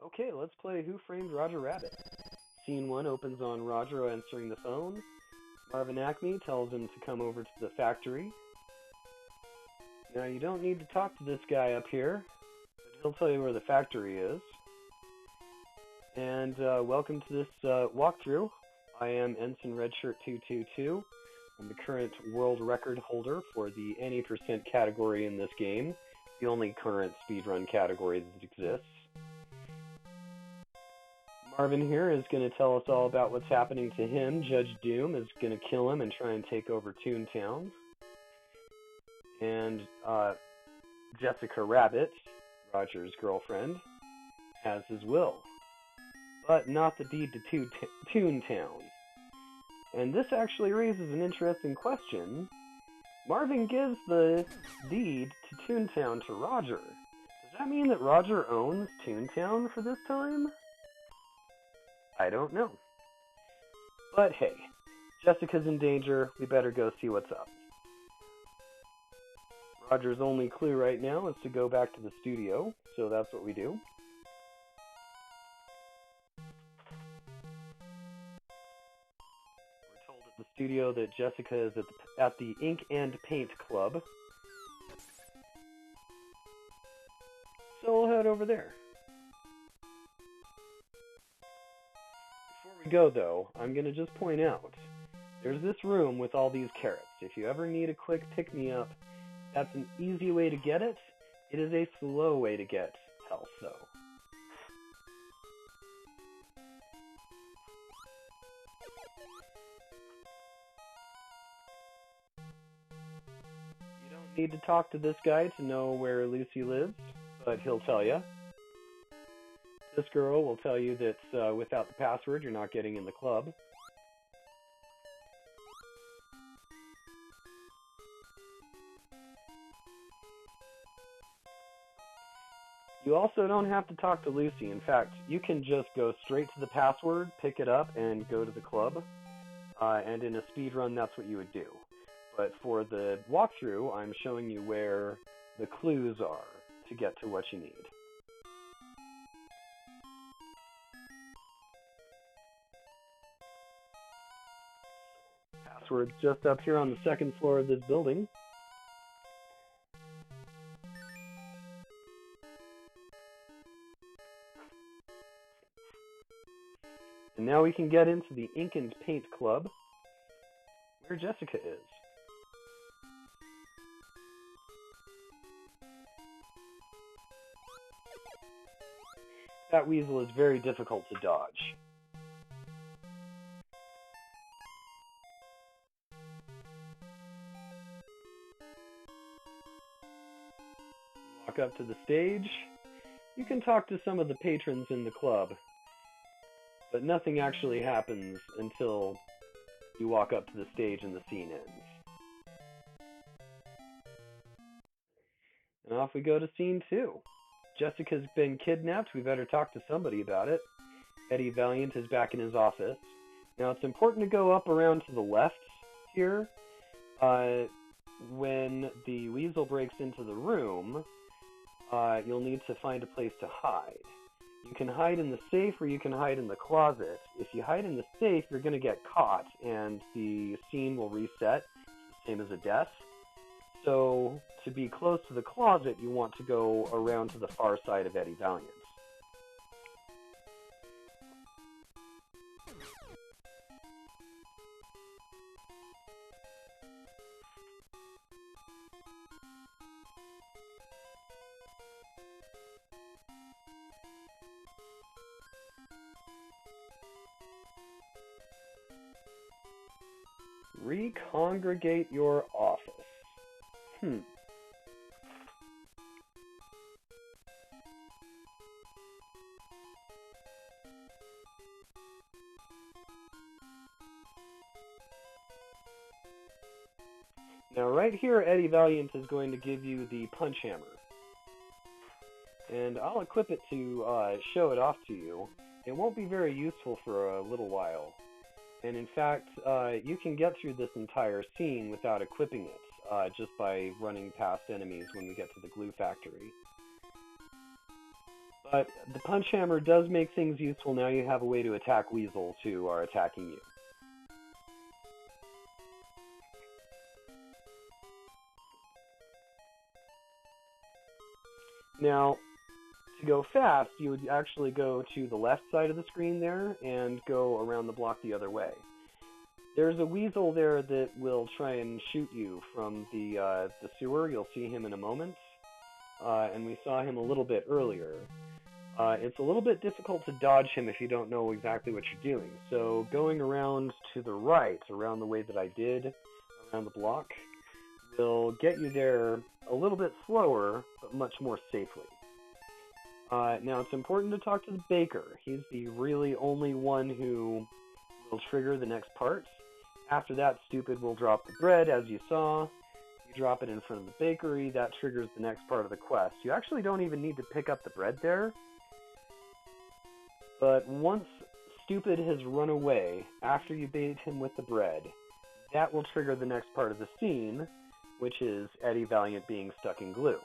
Okay, let's play Who Framed Roger Rabbit. Scene 1 opens on Roger answering the phone. Marvin Acme tells him to come over to the factory. Now, you don't need to talk to this guy up here, but he'll tell you where the factory is. And welcome to this walkthrough. I am Ensign Redshirt 222. I'm the current world record holder for the any percent category in this game, the only current speedrun category that exists. Marvin here is going to tell us all about what's happening to him. Judge Doom is going to kill him and try and take over Toontown. And Jessica Rabbit, Roger's girlfriend, has his will, but not the deed to Toontown. And this actually raises an interesting question. Marvin gives the deed to Toontown to Roger. Does that mean that Roger owns Toontown for this time? I don't know. But hey, Jessica's in danger. We better go see what's up. Roger's only clue right now is to go back to the studio, so that's what we do. We're told at the studio that Jessica is at the Ink and Paint Club. So we'll head over there. Before we go, though, I'm going to just point out, there's this room with all these carrots. If you ever need a quick pick-me-up, that's an easy way to get it. It is a slow way to get health, though. You don't need to talk to this guy to know where Lucy lives, but he'll tell you. This girl will tell you that without the password, you're not getting in the club. You also don't have to talk to Lucy. In fact, you can just go straight to the password, pick it up, and go to the club. And in a speedrun, that's what you would do. But for the walkthrough, I'm showing you where the clues are to get to what you need. Password's just up here on the second floor of this building. And now we can get into the Ink and Paint Club, where Jessica is. That weasel is very difficult to dodge. Walk up to the stage. You can talk to some of the patrons in the club, but nothing actually happens until you walk up to the stage and the scene ends. And off we go to scene 2. Jessica's been kidnapped. We better talk to somebody about it. Eddie Valiant is back in his office. Now, it's important to go up around to the left here. When the weasel breaks into the room, you'll need to find a place to hide. You can hide in the safe or you can hide in the closet. If you hide in the safe, you're going to get caught and the scene will reset, same as a death. So, to be close to the closet, you want to go around to the far side of Eddie Valiant. Recongregate your office. Now right here, Eddie Valiant is going to give you the punch hammer. And I'll equip it to show it off to you. It won't be very useful for a little while. And in fact, you can get through this entire scene without equipping it. just by running past enemies when we get to the glue factory. But the Punch Hammer does make things useful. Now you have a way to attack weasels who are attacking you. Now, to go fast, you would actually go to the left side of the screen there and go around the block the other way. There's a weasel there that will try and shoot you from the sewer. You'll see him in a moment. And we saw him a little bit earlier. It's a little bit difficult to dodge him if you don't know exactly what you're doing. So going around to the right, around the way that I did, around the block, will get you there a little bit slower, but much more safely. Now, it's important to talk to the baker. He's the really only one who will trigger the next part. After that, Stupid will drop the bread, as you saw. You drop it in front of the bakery. That triggers the next part of the quest. You actually don't even need to pick up the bread there. But once Stupid has run away, after you bait him with the bread, that will trigger the next part of the scene, which is Eddie Valiant being stuck in glue.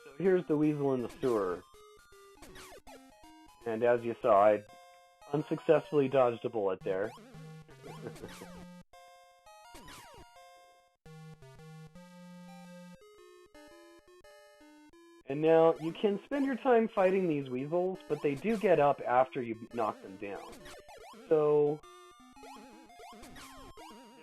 So here's the weasel in the sewer. And as you saw, I unsuccessfully dodged a bullet there. And now, you can spend your time fighting these weasels, but they do get up after you knock them down. So,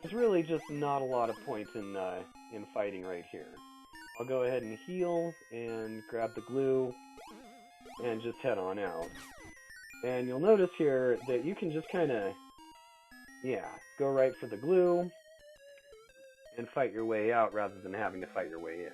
there's really just not a lot of point in fighting right here. I'll go ahead and heal, and grab the glue, and just head on out. And you'll notice here that you can just kind of, go right for the glue, and fight your way out rather than having to fight your way in.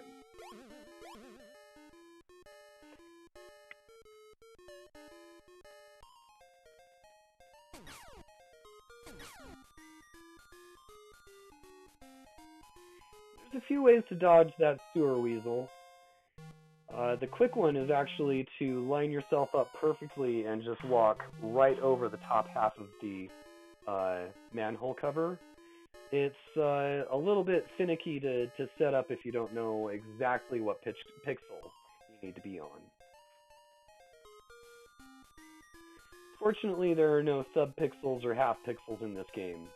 There's a few ways to dodge that sewer weasel. The quick one is actually to line yourself up perfectly and just walk right over the top half of the manhole cover. It's a little bit finicky to set up if you don't know exactly what pixel you need to be on. Fortunately, there are no sub-pixels or half-pixels in this game.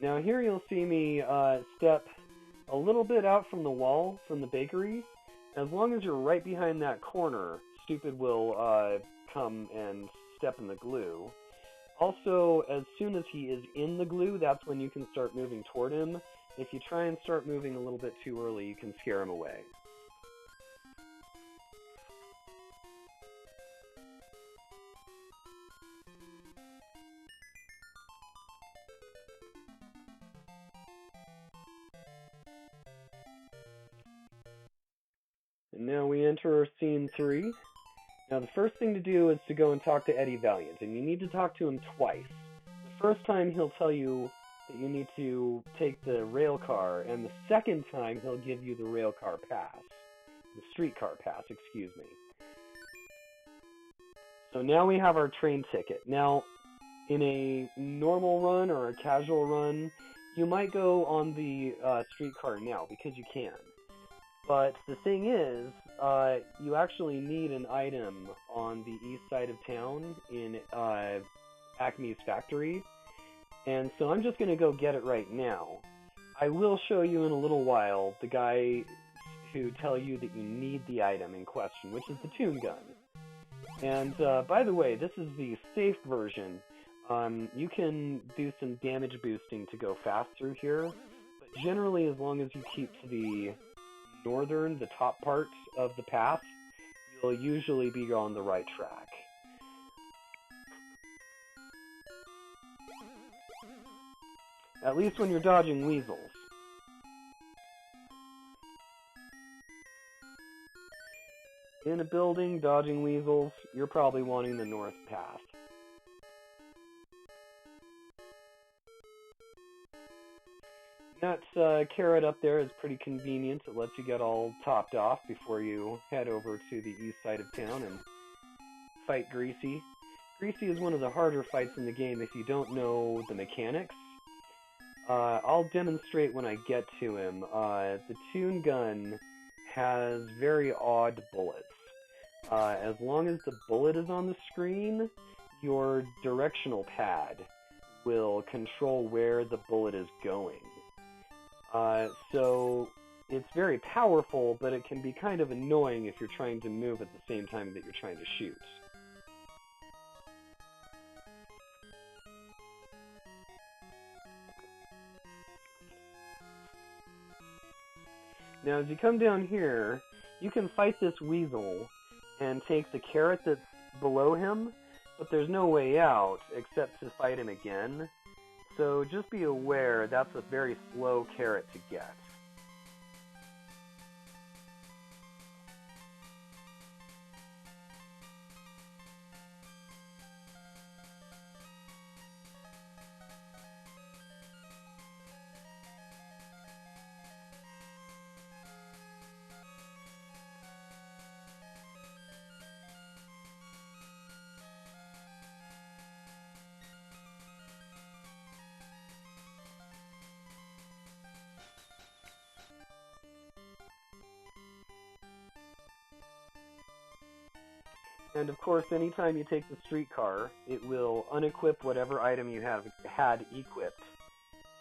Now here you'll see me step a little bit out from the wall, from the bakery. As long as you're right behind that corner, Stupid will come and step in the glue. Also, as soon as he is in the glue, that's when you can start moving toward him. If you try and start moving a little bit too early, you can scare him away. And now we enter scene 3. Now the first thing to do is to go and talk to Eddie Valiant, and you need to talk to him twice. The first time he'll tell you that you need to take the rail car, and the second time he'll give you the rail car pass. The streetcar pass, excuse me. So now we have our train ticket. Now, in a normal run or a casual run, you might go on the streetcar now, because you can. But the thing is, you actually need an item on the east side of town in Acme's factory. And so I'm just going to go get it right now. I will show you in a little while the guy who tell you that you need the item in question, which is the Toon Gun. And by the way, this is the safe version. You can do some damage boosting to go fast through here, but generally, as long as you keep to the top part of the path, you'll usually be on the right track. At least when you're dodging weasels. In a building, dodging weasels, you're probably wanting the north path. That carrot up there is pretty convenient. It lets you get all topped off before you head over to the east side of town and fight Greasy. Greasy is one of the harder fights in the game if you don't know the mechanics. I'll demonstrate when I get to him. The Toon Gun has very odd bullets. As long as the bullet is on the screen, your directional pad will control where the bullet is going. So it's very powerful, but it can be kind of annoying if you're trying to move at the same time that you're trying to shoot. Now, as you come down here, you can fight this weasel and take the carrot that's below him, but there's no way out except to fight him again. So just be aware, that's a very slow carrot to get. And of course, anytime you take the streetcar, it will unequip whatever item you have had equipped.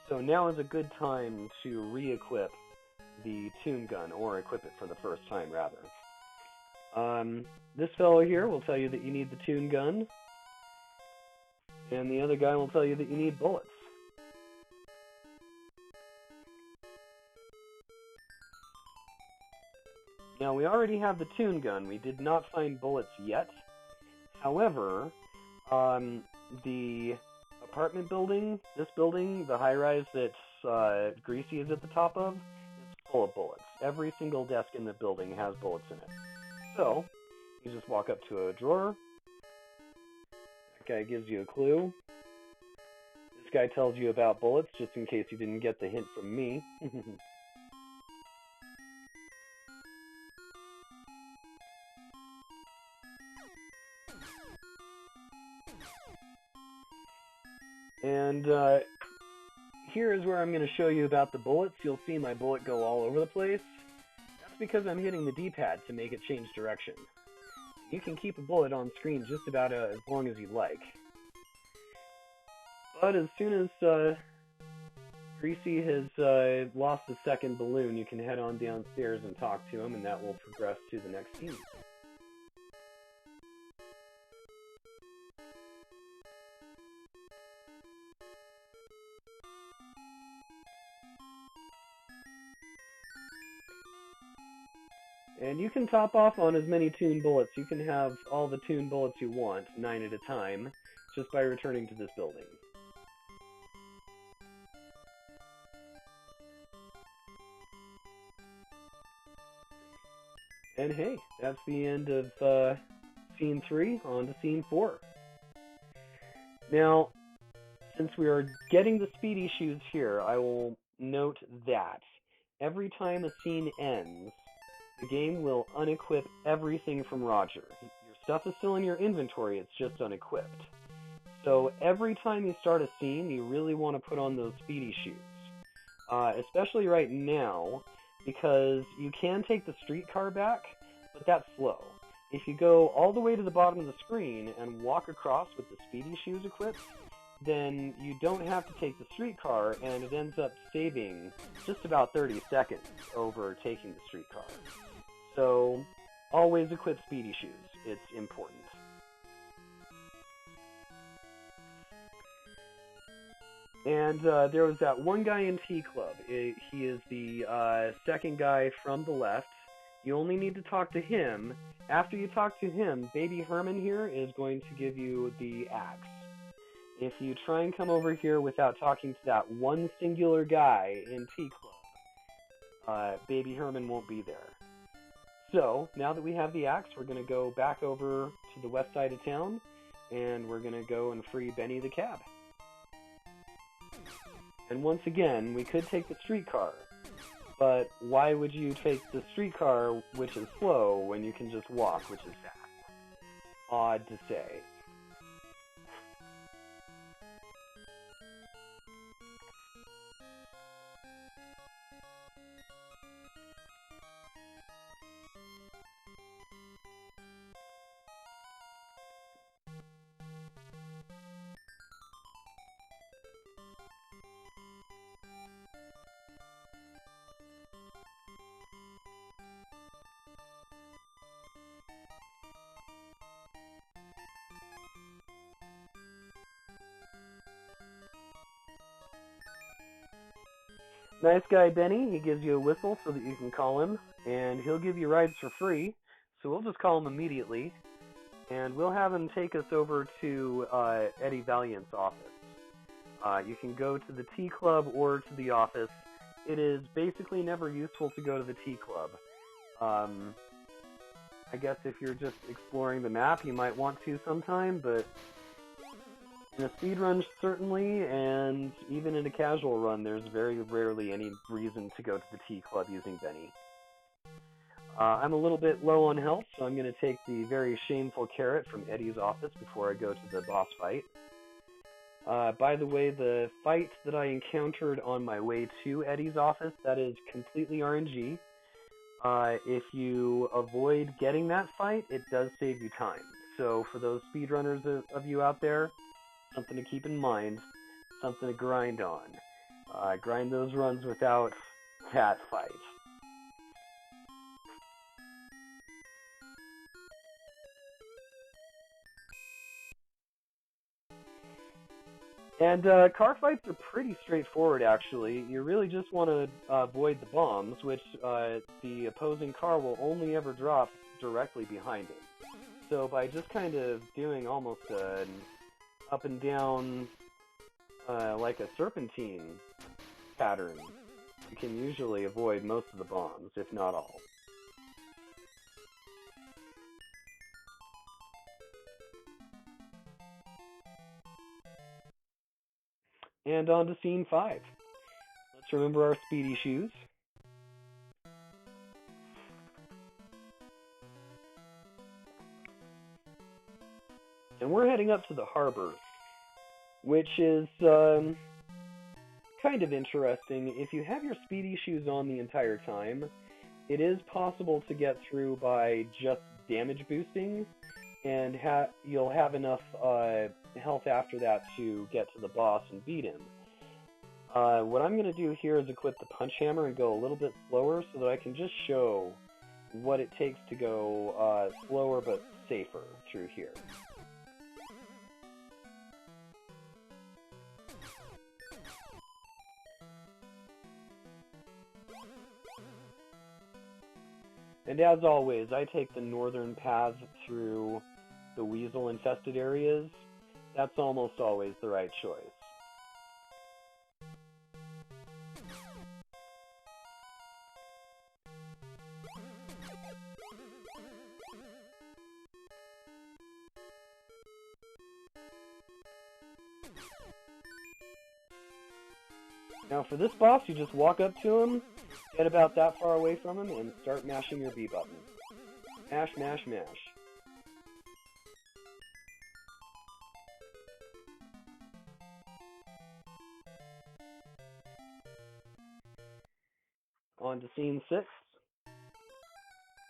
So now is a good time to re-equip the Toon Gun, or equip it for the first time, rather. This fellow here will tell you that you need the Toon Gun, and the other guy will tell you that you need bullets. Now, we already have the Toon Gun. We did not find bullets yet. However, the apartment building, this building, the high-rise that Greasy is at the top of, is full of bullets. Every single desk in the building has bullets in it. So, you just walk up to a drawer. That guy gives you a clue. This guy tells you about bullets, just in case you didn't get the hint from me. And here is where I'm going to show you about the bullets. You'll see my bullet go all over the place. That's because I'm hitting the D-pad to make it change direction. You can keep a bullet on screen just about as long as you like. But as soon as Greasy has lost the second balloon, you can head on downstairs and talk to him, and that will progress to the next scene. And you can top off on as many Toon bullets. You can have all the Toon bullets you want, 9 at a time, just by returning to this building. And hey, that's the end of Scene 3, on to Scene 4. Now, since we are getting the speedy shoes here, I will note that every time a scene ends, the game will unequip everything from Roger. Your stuff is still in your inventory, it's just unequipped. So every time you start a scene, you really want to put on those speedy shoes. Especially right now, because you can take the streetcar back, but that's slow. If you go all the way to the bottom of the screen and walk across with the speedy shoes equipped, then you don't have to take the streetcar, and it ends up saving just about 30 seconds over taking the streetcar. So, always equip speedy shoes. It's important. And there was that one guy in T Club. He is the second guy from the left. You only need to talk to him. After you talk to him, Baby Herman here is going to give you the axe. If you try and come over here without talking to that one singular guy in T Club, Baby Herman won't be there. So, now that we have the axe, we're going to go back over to the west side of town, and we're going to go and free Benny the Cab. And once again, we could take the streetcar, but why would you take the streetcar, which is slow, when you can just walk, which is fast? Odd to say. Nice guy Benny, he gives you a whistle so that you can call him, and he'll give you rides for free, so we'll just call him immediately, and we'll have him take us over to Eddie Valiant's office. You can go to the T Club or to the office. It is basically never useful to go to the T Club. I guess if you're just exploring the map, you might want to sometime, but in a speed run, certainly, and even in a casual run, there's very rarely any reason to go to the T Club using Benny. I'm a little bit low on health, so I'm going to take the very shameful carrot from Eddie's office before I go to the boss fight. By the way, the fight that I encountered on my way to Eddie's office, that is completely RNG. If you avoid getting that fight, it does save you time. So for those speedrunners of you out there, something to keep in mind, something to grind on. Grind those runs without that fight. And car fights are pretty straightforward, actually. You really just want to avoid the bombs, which the opposing car will only ever drop directly behind it. So by just kind of doing almost an up and down, like a serpentine pattern, you can usually avoid most of the bombs, if not all. And on to scene 5. Let's remember our speedy shoes. And we're heading up to the harbor, which is kind of interesting. If you have your speedy shoes on the entire time, it is possible to get through by just damage boosting, and you'll have enough health after that to get to the boss and beat him. What I'm going to do here is equip the punch hammer and go a little bit slower so that I can just show what it takes to go slower but safer through here. And as always, I take the northern path through the weasel-infested areas. That's almost always the right choice. Now for this boss, you just walk up to him, get about that far away from him, and start mashing your B button. Mash, mash, mash. On to scene 6.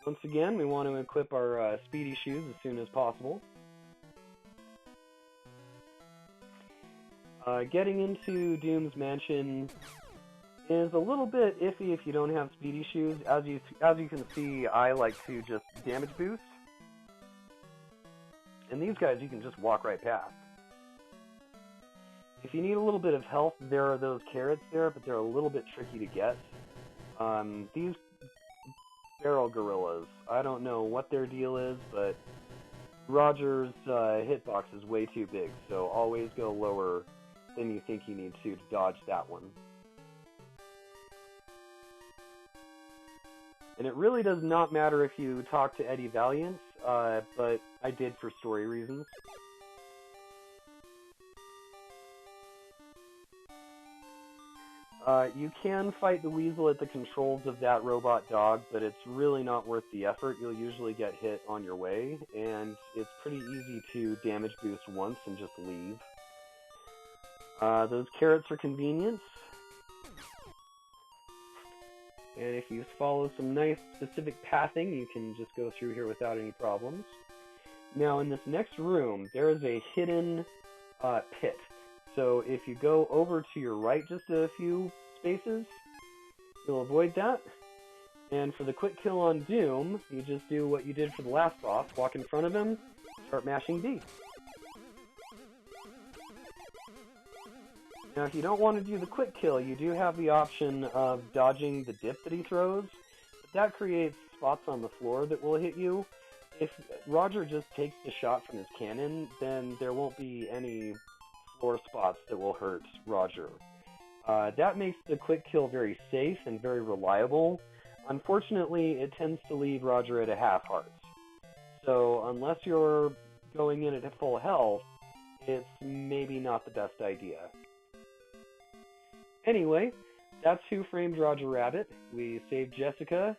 Once again, we want to equip our speedy shoes as soon as possible. Getting into Doom's Mansion is a little bit iffy if you don't have speedy shoes. As you can see, I like to just damage boost. And these guys you can just walk right past. If you need a little bit of health, there are those carrots there, but they're a little bit tricky to get. These barrel gorillas, I don't know what their deal is, but Roger's hitbox is way too big, so always go lower than you think you need to dodge that one. And it really does not matter if you talk to Eddie Valiant, but I did for story reasons. You can fight the weasel at the controls of that robot dog, but it's really not worth the effort. You'll usually get hit on your way, and it's pretty easy to damage boost once and just leave. Those carrots are convenient. And if you follow some nice specific pathing, you can just go through here without any problems. Now, in this next room, there is a hidden pit. So if you go over to your right just a few spaces, you'll avoid that. And for the quick kill on Doom, you just do what you did for the last boss. Walk in front of him, start mashing B. Now, if you don't want to do the quick kill, you do have the option of dodging the dip that he throws, but that creates spots on the floor that will hit you. If Roger just takes the shot from his cannon, then there won't be any floor spots that will hurt Roger. That makes the quick kill very safe and very reliable. Unfortunately, it tends to leave Roger at a half heart. So unless you're going in at full health, it's maybe not the best idea. Anyway, that's Who Framed Roger Rabbit. We saved Jessica,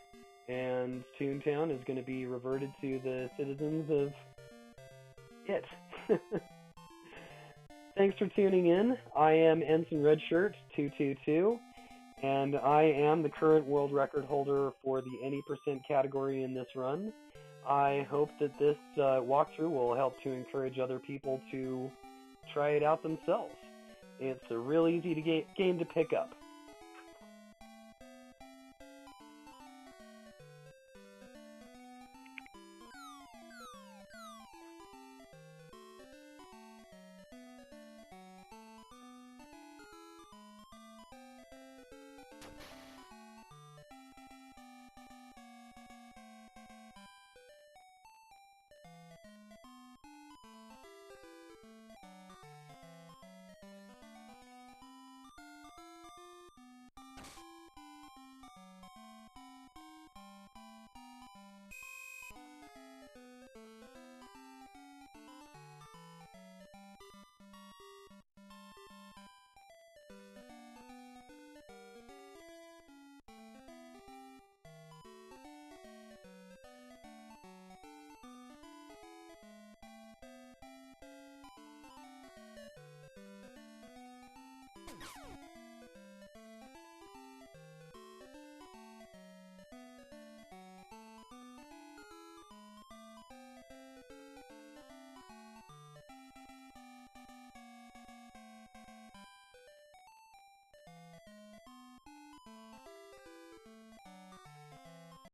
and Toontown is going to be reverted to the citizens of it. Thanks for tuning in. I am Ensign Redshirt 222, and I am the current world record holder for the any % category in this run. I hope that this walkthrough will help to encourage other people to try it out themselves. It's a real easy game to pick up.